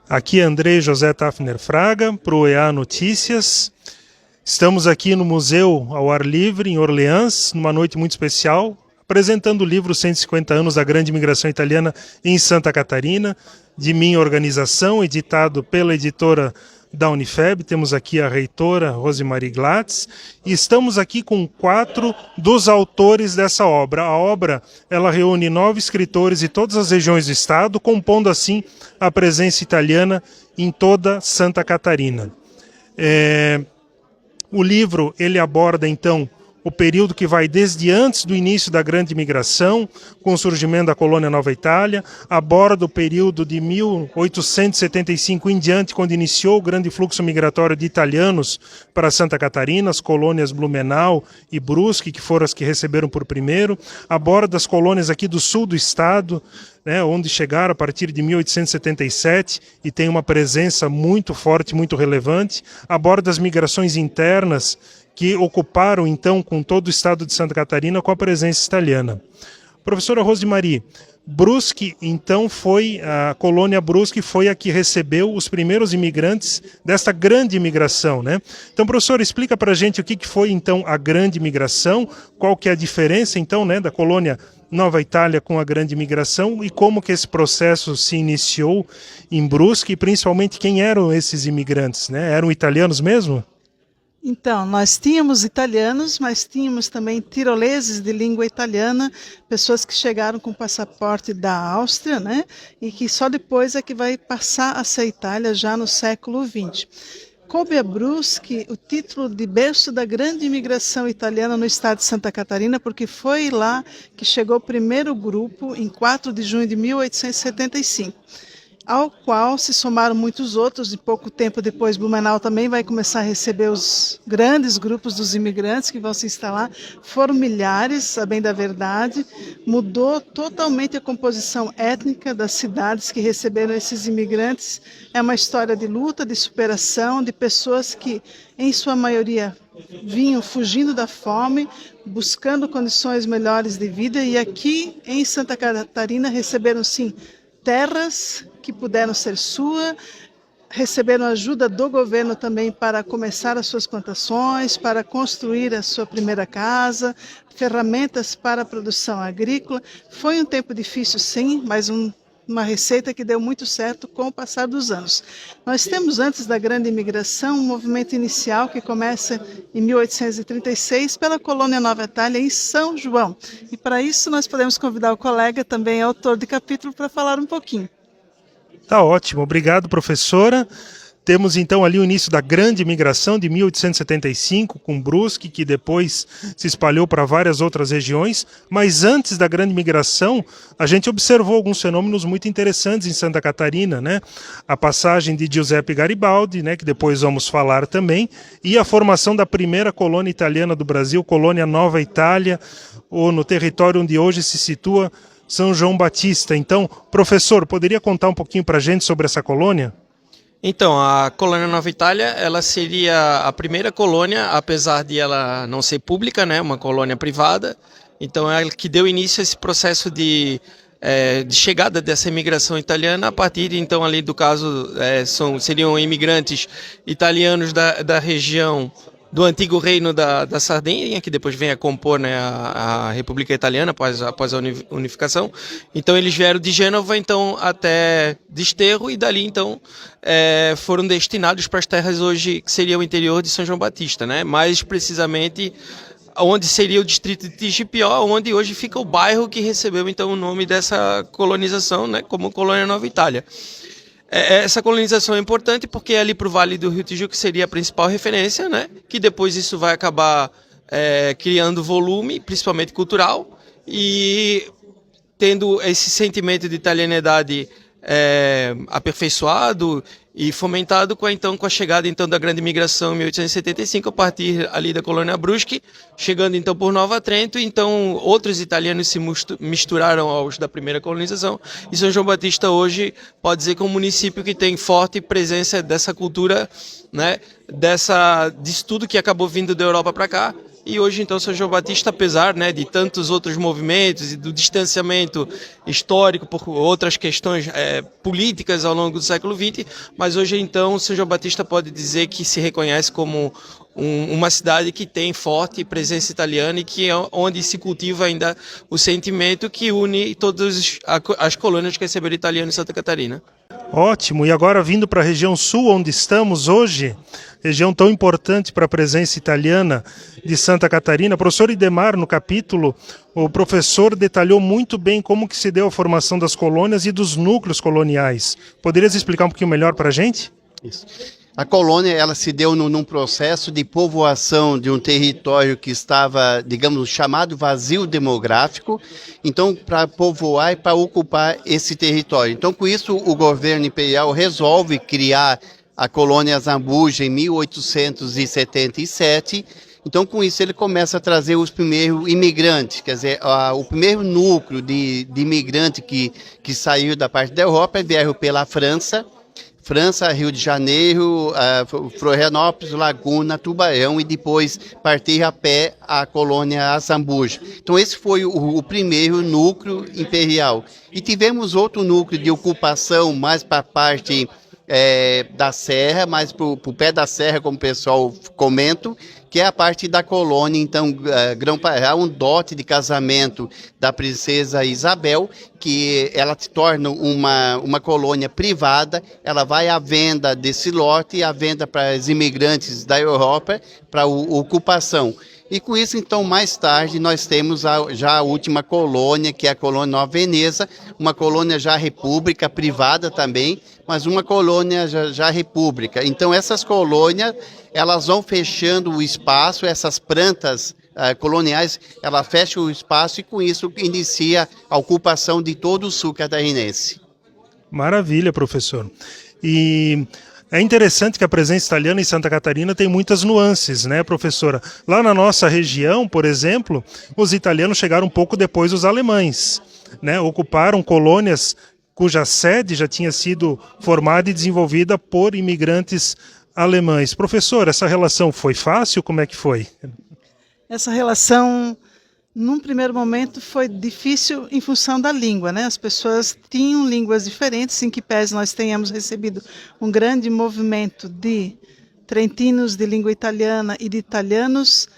Aqui é Andrei José Tafner Fraga, para o EA Notícias. Estamos aqui no Museu ao Ar Livre, em Orleans, numa noite muito especial, apresentando o livro 150 anos da Grande Imigração Italiana em Santa Catarina, de minha organização, editado pela editora da Unifeb. Temos aqui a reitora Rosemarie Glatz e estamos aqui com 4 dos autores dessa obra. A obra ela reúne 9 escritores de todas as regiões do estado, compondo assim a presença italiana em toda Santa Catarina. O livro ele aborda então o período que vai desde antes do início da Grande Migração, com o surgimento da colônia Nova Itália, aborda o período de 1875 em diante, quando iniciou o grande fluxo migratório de italianos para Santa Catarina, as colônias Blumenau e Brusque, que foram as que receberam por primeiro, aborda as colônias aqui do sul do estado, onde chegaram a partir de 1877 e tem uma presença muito forte, muito relevante, aborda as migrações internas que ocuparam, então, com todo o estado de Santa Catarina, com a presença italiana. Professora Rosemarie, Brusque, então, a colônia Brusque foi a que recebeu os primeiros imigrantes desta grande imigração, né? Então, professor, explica para a gente o que foi, então, a grande imigração, qual que é a diferença, então, né, da colônia Nova Itália com a grande imigração e como que esse processo se iniciou em Brusque e, principalmente, quem eram esses imigrantes, né? Eram italianos mesmo? Então, nós tínhamos italianos, mas tínhamos também tiroleses de língua italiana, pessoas que chegaram com passaporte da Áustria, né? E que só depois é que vai passar a ser Itália, já no século XX. Coube a Brusque o título de berço da grande imigração italiana no estado de Santa Catarina, porque foi lá que chegou o primeiro grupo, em 4 de junho de 1875. Ao qual se somaram muitos outros, e pouco tempo depois Blumenau também vai começar a receber os grandes grupos dos imigrantes que vão se instalar. Foram milhares, a bem da verdade, mudou totalmente a composição étnica das cidades que receberam esses imigrantes. É uma história de luta, de superação, de pessoas que, em sua maioria, vinham fugindo da fome, buscando condições melhores de vida, e aqui em Santa Catarina receberam, sim, terras que puderam ser sua, receberam ajuda do governo também para começar as suas plantações, para construir a sua primeira casa, ferramentas para a produção agrícola. Foi um tempo difícil, sim, mas uma receita que deu muito certo com o passar dos anos. Nós temos, antes da grande imigração, um movimento inicial que começa em 1836 pela colônia Nova Itália, em São João. E para isso nós podemos convidar o colega, também autor de capítulo, para falar um pouquinho. Tá ótimo, obrigado, professora. Temos então ali o início da grande migração de 1875 com Brusque, que depois se espalhou para várias outras regiões, mas antes da grande migração a gente observou alguns fenômenos muito interessantes em Santa Catarina, né? A passagem de Giuseppe Garibaldi, né, que depois vamos falar também, e a formação da primeira colônia italiana do Brasil, colônia Nova Itália, ou no território onde hoje se situa São João Batista. Então, professor, poderia contar um pouquinho para a gente sobre essa colônia? Então, a colônia Nova Itália, ela seria a primeira colônia, apesar de ela não ser pública, né, uma colônia privada. Então, é ela que deu início a esse processo de chegada dessa imigração italiana, a partir, então, ali do caso, seriam imigrantes italianos da região do antigo reino da Sardenha, que depois vem a compor, né, a República Italiana após a unificação. Então eles vieram de Gênova então até Desterro e dali então foram destinados para as terras hoje que seria o interior de São João Batista, né? Mais precisamente onde seria o distrito de Tigipió, onde hoje fica o bairro que recebeu então o nome dessa colonização, né, como Colônia Nova Itália. Essa colonização é importante porque é ali para o Vale do Rio Tijuca que seria a principal referência, né? Que depois isso vai acabar criando volume, principalmente cultural, e tendo esse sentimento de italianidade aperfeiçoado e fomentado com a chegada então da grande imigração em 1875, a partir ali da colônia Brusque, chegando então por Nova Trento. Então outros italianos se misturaram aos da primeira colonização, e São João Batista hoje pode dizer que é um município que tem forte presença dessa cultura, né, disso tudo que acabou vindo da Europa para cá, E hoje, então, São João Batista, apesar, né, de tantos outros movimentos e do distanciamento histórico por outras questões políticas ao longo do século XX, mas hoje, então, São João Batista pode dizer que se reconhece como uma cidade que tem forte presença italiana e que é onde se cultiva ainda o sentimento que une todas as colônias que receberam italiano em Santa Catarina. Ótimo, e agora vindo para a região sul, onde estamos hoje, região tão importante para a presença italiana de Santa Catarina. Professor Idemar, no capítulo, o professor detalhou muito bem como que se deu a formação das colônias e dos núcleos coloniais. Poderias explicar um pouquinho melhor para a gente? Isso. A colônia, ela se deu num processo de povoação de um território que estava, digamos, chamado vazio demográfico, então para povoar e para ocupar esse território. Então, com isso, o governo imperial resolve criar a colônia Zambuja em 1877. Então, com isso, ele começa a trazer os primeiros imigrantes, quer dizer, o primeiro núcleo de imigrante que saiu da parte da Europa vieram pela França, Rio de Janeiro, Florianópolis, Laguna, Tubarão e depois partir a pé a colônia Zambuja. Então esse foi o primeiro núcleo imperial. E tivemos outro núcleo de ocupação mais para a parte da serra, mais para o pé da serra, como o pessoal comenta, que é a parte da colônia, então, Grão-Pará, um dote de casamento da princesa Isabel, que ela se torna uma colônia privada, ela vai à venda desse lote e à venda para os imigrantes da Europa para ocupação. E com isso, então, mais tarde, nós temos já a última colônia, que é a colônia Nova Veneza, uma colônia já república, privada também, mas uma colônia já república. Então, essas colônias, elas vão fechando o espaço, essas plantas coloniais, ela fecha o espaço e com isso inicia a ocupação de todo o sul catarinense. Maravilha, professor. E é interessante que a presença italiana em Santa Catarina tem muitas nuances, né, professora? Lá na nossa região, por exemplo, os italianos chegaram um pouco depois dos alemães, né? Ocuparam colônias cuja sede já tinha sido formada e desenvolvida por imigrantes alemães. Professor, essa relação foi fácil? Como é que foi? Essa relação, num primeiro momento, foi difícil em função da língua, né? As pessoas tinham línguas diferentes, em que pese nós tenhamos recebido um grande movimento de trentinos de língua italiana e de italianos.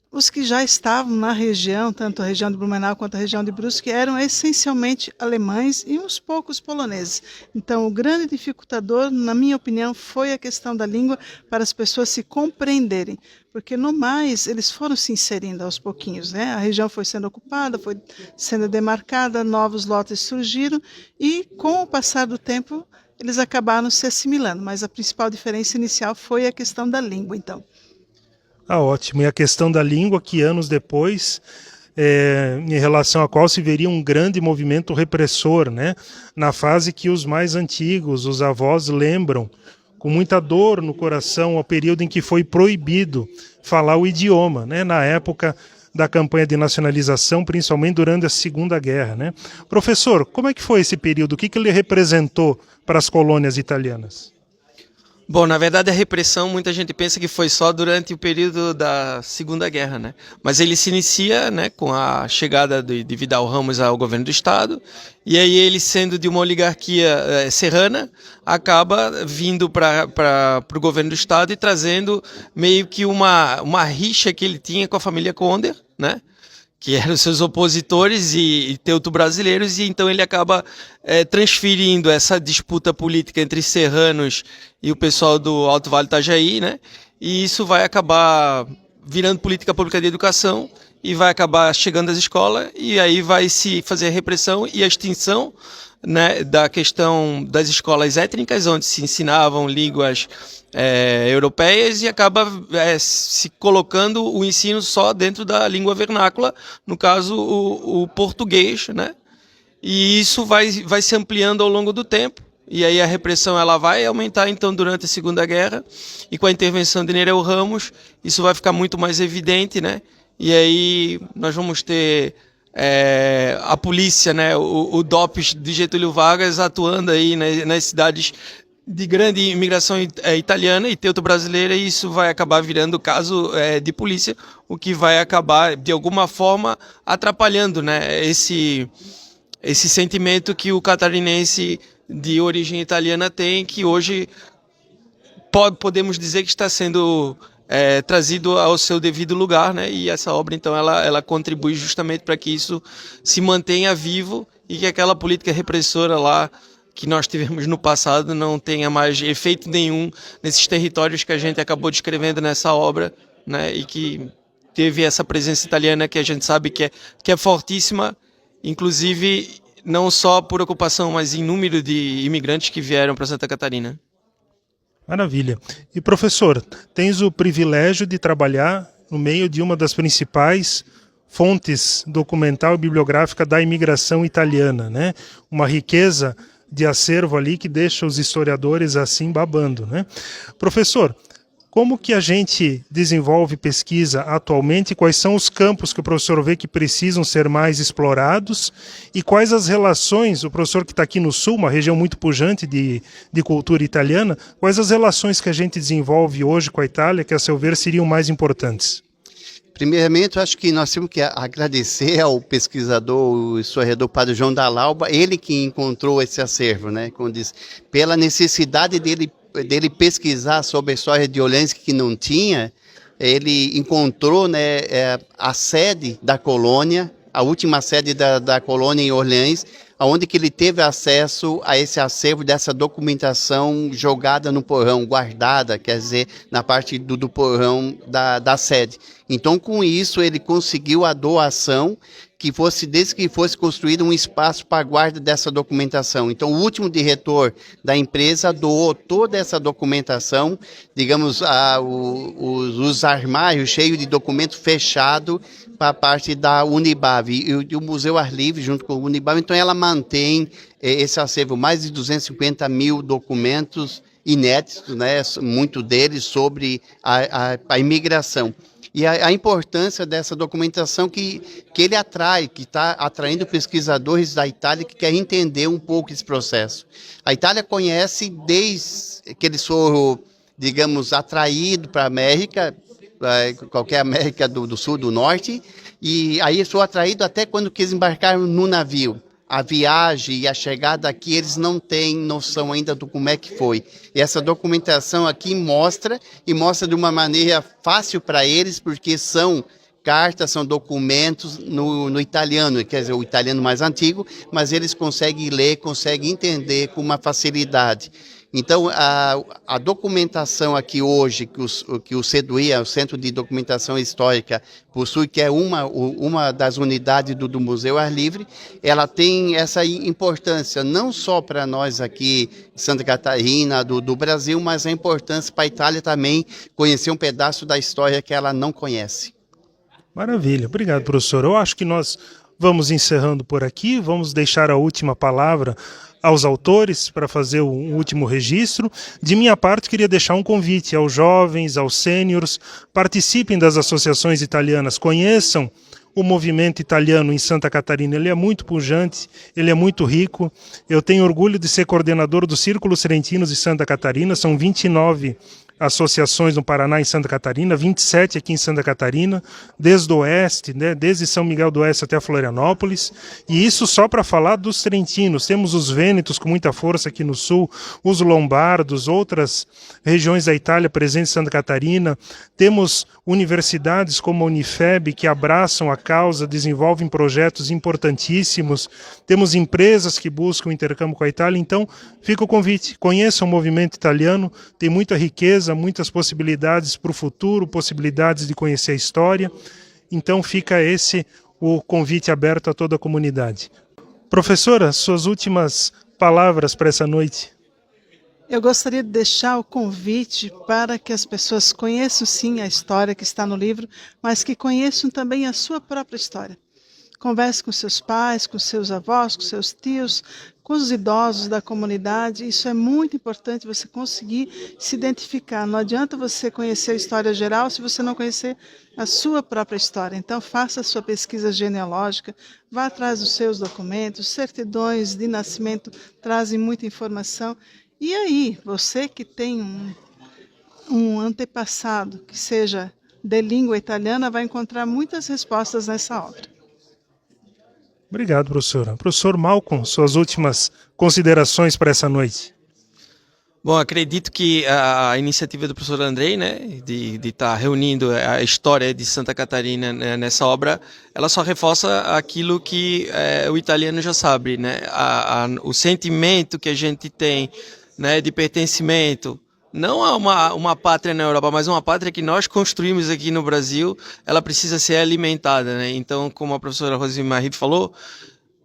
Os que já estavam na região, tanto a região de Blumenau quanto a região de Brusque, eram essencialmente alemães e uns poucos poloneses. Então, o grande dificultador, na minha opinião, foi a questão da língua para as pessoas se compreenderem, porque no mais eles foram se inserindo aos pouquinhos, né? A região foi sendo ocupada, foi sendo demarcada, novos lotes surgiram e, com o passar do tempo, eles acabaram se assimilando, mas a principal diferença inicial foi a questão da língua, então. Ah, ótimo. E a questão da língua, que anos depois, em relação à qual se veria um grande movimento repressor, né? Na fase que os mais antigos, os avós, lembram com muita dor no coração ao período em que foi proibido falar o idioma, né? Na época da campanha de nacionalização, principalmente durante a Segunda Guerra, né? Professor, como é que foi esse período? O que ele representou para as colônias italianas? Bom, na verdade a repressão, muita gente pensa que foi só durante o período da Segunda Guerra, né? Mas ele se inicia, né, com a chegada de Vidal Ramos ao governo do estado, e aí ele, sendo de uma oligarquia serrana, acaba vindo para o governo do estado e trazendo meio que uma rixa que ele tinha com a família Conder, né? Que eram seus opositores e teuto-brasileiros, e então ele acaba transferindo essa disputa política entre serranos e o pessoal do Alto Vale do Itajaí, né? E isso vai acabar virando política pública de educação e vai acabar chegando às escolas, e aí vai se fazer a repressão e a extinção, né, da questão das escolas étnicas, onde se ensinavam línguas europeias, e acaba se colocando o ensino só dentro da língua vernácula, no caso o português, né? E isso vai se ampliando ao longo do tempo, e aí a repressão ela vai aumentar então durante a Segunda Guerra, e com a intervenção de Nereu Ramos isso vai ficar muito mais evidente, né? E aí nós vamos ter a polícia, né, o DOPS de Getúlio Vargas atuando aí nas cidades de grande imigração italiana e teuto-brasileira, e isso vai acabar virando caso de polícia, o que vai acabar, de alguma forma, atrapalhando, né, esse sentimento que o catarinense de origem italiana tem, que hoje podemos dizer que está sendo trazido ao seu devido lugar, né? E essa obra, então, ela contribui justamente para que isso se mantenha vivo e que aquela política repressora lá que nós tivemos no passado não tenha mais efeito nenhum nesses territórios que a gente acabou descrevendo nessa obra, né? E que teve essa presença italiana que a gente sabe que é fortíssima, inclusive não só por ocupação, mas em número de imigrantes que vieram para Santa Catarina. Maravilha. E professor, tens o privilégio de trabalhar no meio de uma das principais fontes documental e bibliográfica da imigração italiana, né? Uma riqueza de acervo ali que deixa os historiadores assim babando, né? Professor, como que a gente desenvolve pesquisa atualmente? Quais são os campos que o professor vê que precisam ser mais explorados? E quais as relações, o professor que está aqui no Sul, uma região muito pujante de cultura italiana, quais as relações que a gente desenvolve hoje com a Itália que, a seu ver, seriam mais importantes? Primeiramente, eu acho que nós temos que agradecer ao pesquisador, o historiador Padre João Dall'Alba, ele que encontrou esse acervo, né? Como diz, pela necessidade dele pesquisar sobre a história de Orleans que não tinha, ele encontrou, né, a sede da colônia, a última sede da colônia em Orleans, onde que ele teve acesso a esse acervo dessa documentação jogada no porão, guardada, quer dizer, na parte do porão da sede. Então, com isso, ele conseguiu a doação desde que fosse construído um espaço para a guarda dessa documentação. Então, o último diretor da empresa doou toda essa documentação, digamos, os armários cheios de documento fechado para a parte da Unibav e o Museu Ar Livre, junto com o Unibav. Então, ela mantém esse acervo, mais de 250 mil documentos inéditos, né, muito deles sobre a imigração. E a importância dessa documentação que ele atrai, que está atraindo pesquisadores da Itália que querem entender um pouco esse processo. A Itália conhece desde que eles foram, digamos, atraídos para a América, qualquer América do Sul, do Norte, e aí eles foram atraídos até quando eles embarcaram no navio. A viagem e a chegada aqui, eles não têm noção ainda do como é que foi. E essa documentação aqui mostra de uma maneira fácil para eles, porque são cartas, são documentos no italiano, quer dizer, o italiano mais antigo, mas eles conseguem ler, conseguem entender com uma facilidade. Então, a documentação aqui hoje, que o CEDUI, o Centro de Documentação Histórica, possui, que é uma das unidades do Museu Ar Livre, ela tem essa importância, não só para nós aqui de Santa Catarina, do Brasil, mas a importância para a Itália também conhecer um pedaço da história que ela não conhece. Maravilha, obrigado, professor. Eu acho que nós vamos encerrando por aqui, vamos deixar a última palavra aos autores para fazer o último registro. De minha parte, queria deixar um convite aos jovens, aos sêniores, participem das associações italianas, conheçam o movimento italiano em Santa Catarina. Ele é muito pujante, ele é muito rico. Eu tenho orgulho de ser coordenador do Círculo Serentinos de Santa Catarina, são 29 associações no Paraná e Santa Catarina, 27 aqui em Santa Catarina, desde o oeste, né, desde São Miguel do Oeste até Florianópolis, e isso só para falar dos trentinos. Temos os vênetos com muita força aqui no sul, os lombardos, outras regiões da Itália presentes em Santa Catarina, temos universidades como a Unifeb que abraçam a causa, desenvolvem projetos importantíssimos, temos empresas que buscam intercâmbio com a Itália. Então fica o convite, conheçam o movimento italiano, tem muita riqueza, muitas possibilidades para o futuro, possibilidades de conhecer a história. Então fica esse o convite aberto a toda a comunidade. Professora, suas últimas palavras para essa noite. Eu gostaria de deixar o convite para que as pessoas conheçam sim a história que está no livro, mas que conheçam também a sua própria história. Converse com seus pais, com seus avós, com seus tios, com os idosos da comunidade. Isso é muito importante, você conseguir se identificar. Não adianta você conhecer a história geral se você não conhecer a sua própria história. Então, faça a sua pesquisa genealógica, vá atrás dos seus documentos, certidões de nascimento trazem muita informação. E aí, você que tem um antepassado que seja de língua italiana, vai encontrar muitas respostas nessa obra. Obrigado, professora. Professor Malcolm, suas últimas considerações para essa noite. Bom, acredito que a iniciativa do professor Andrei, né, de estar reunindo a história de Santa Catarina, né, nessa obra, ela só reforça aquilo que o italiano já sabe, né, o sentimento que a gente tem, né, de pertencimento, não a uma pátria na Europa, mas uma pátria que nós construímos aqui no Brasil, ela precisa ser alimentada, né? Então, como a professora Rosemary falou,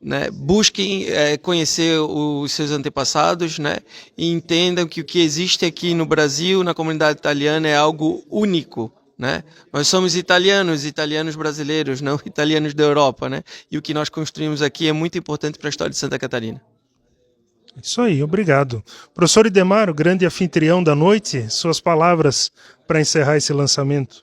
né, busquem conhecer os seus antepassados, né, e entendam que o que existe aqui no Brasil, na comunidade italiana, é algo único. Né? Nós somos italianos brasileiros, não italianos da Europa, né? E o que nós construímos aqui é muito importante para a história de Santa Catarina. Isso aí, obrigado. Professor Idemar, o grande anfitrião da noite, suas palavras para encerrar esse lançamento.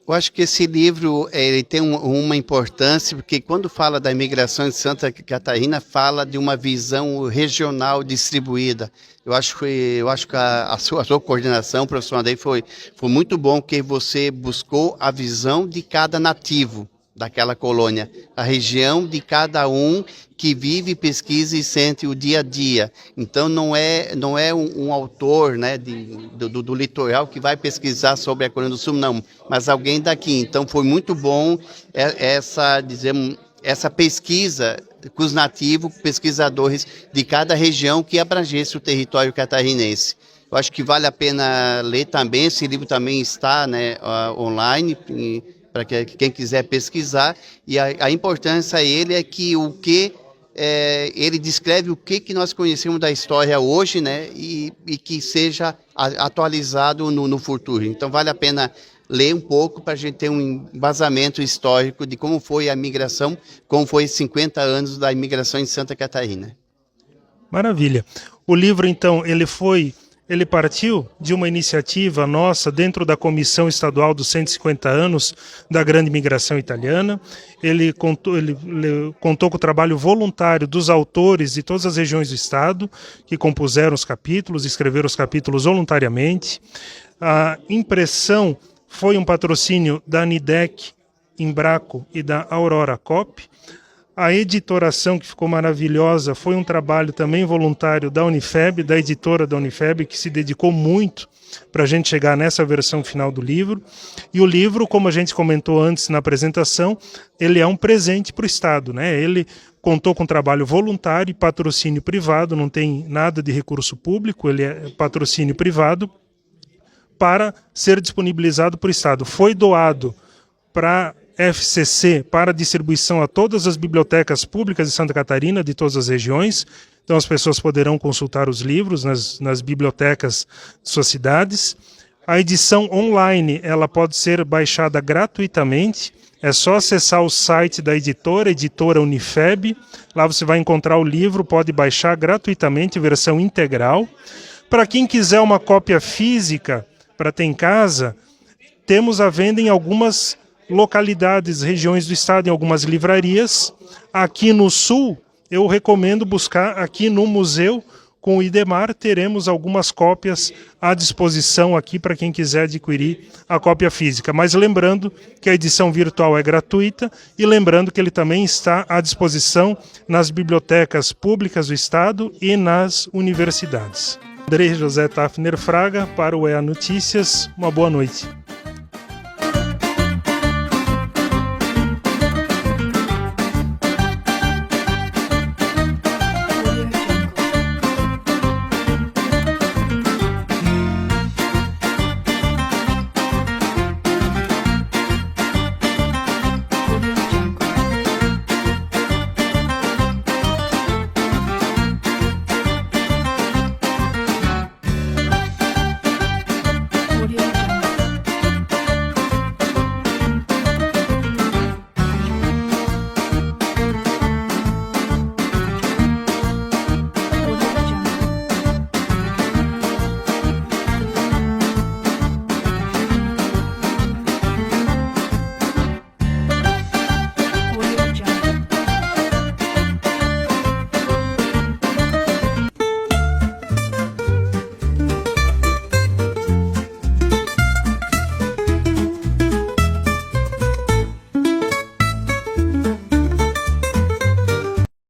Eu acho que esse livro ele tem uma importância, porque quando fala da imigração de Santa Catarina, fala de uma visão regional distribuída. Eu acho que a sua coordenação, professor Andrei, foi muito bom, que você buscou a visão de cada nativo daquela colônia, a região de cada um que vive, pesquisa e sente o dia a dia. Então não é um autor, né, do litoral que vai pesquisar sobre a Colônia do Sul, não, mas alguém daqui. Então foi muito bom essa pesquisa com os nativos, pesquisadores de cada região que abrangesse o território catarinense. Eu acho que vale a pena ler também. Esse livro também está, né, online, para quem quiser pesquisar, e a importância dele é que ele descreve o que nós conhecemos da história hoje, né, e que seja atualizado no futuro. Então vale a pena ler um pouco para a gente ter um embasamento histórico de como foi a migração, como foi os 50 anos da imigração em Santa Catarina. Maravilha. O livro, então, ele partiu de uma iniciativa nossa dentro da Comissão Estadual dos 150 anos da Grande Migração Italiana. Ele contou com o trabalho voluntário dos autores de todas as regiões do estado, que compuseram os capítulos, escreveram os capítulos voluntariamente. A impressão foi um patrocínio da Nidec, Embraco e da Aurora Cop. A editoração, que ficou maravilhosa, foi um trabalho também voluntário da Unifeb, da editora da Unifeb, que se dedicou muito para a gente chegar nessa versão final do livro. E o livro, como a gente comentou antes na apresentação, ele é um presente para o Estado, né? Ele contou com trabalho voluntário e patrocínio privado, não tem nada de recurso público, ele é patrocínio privado para ser disponibilizado para o Estado. Foi doado para FCC para distribuição a todas as bibliotecas públicas de Santa Catarina, de todas as regiões. Então as pessoas poderão consultar os livros nas bibliotecas de suas cidades. A edição online, ela pode ser baixada gratuitamente. É só acessar o site da editora Unifeb. Lá você vai encontrar o livro, pode baixar gratuitamente, versão integral. Para quem quiser uma cópia física para ter em casa, temos à venda em algumas localidades, regiões do estado, em algumas livrarias. Aqui no sul, eu recomendo buscar aqui no museu com o Idemar, teremos algumas cópias à disposição aqui para quem quiser adquirir a cópia física. Mas lembrando que a edição virtual é gratuita e lembrando que ele também está à disposição nas bibliotecas públicas do estado e nas universidades. André José Tafner Fraga para o EA Notícias. Uma boa noite.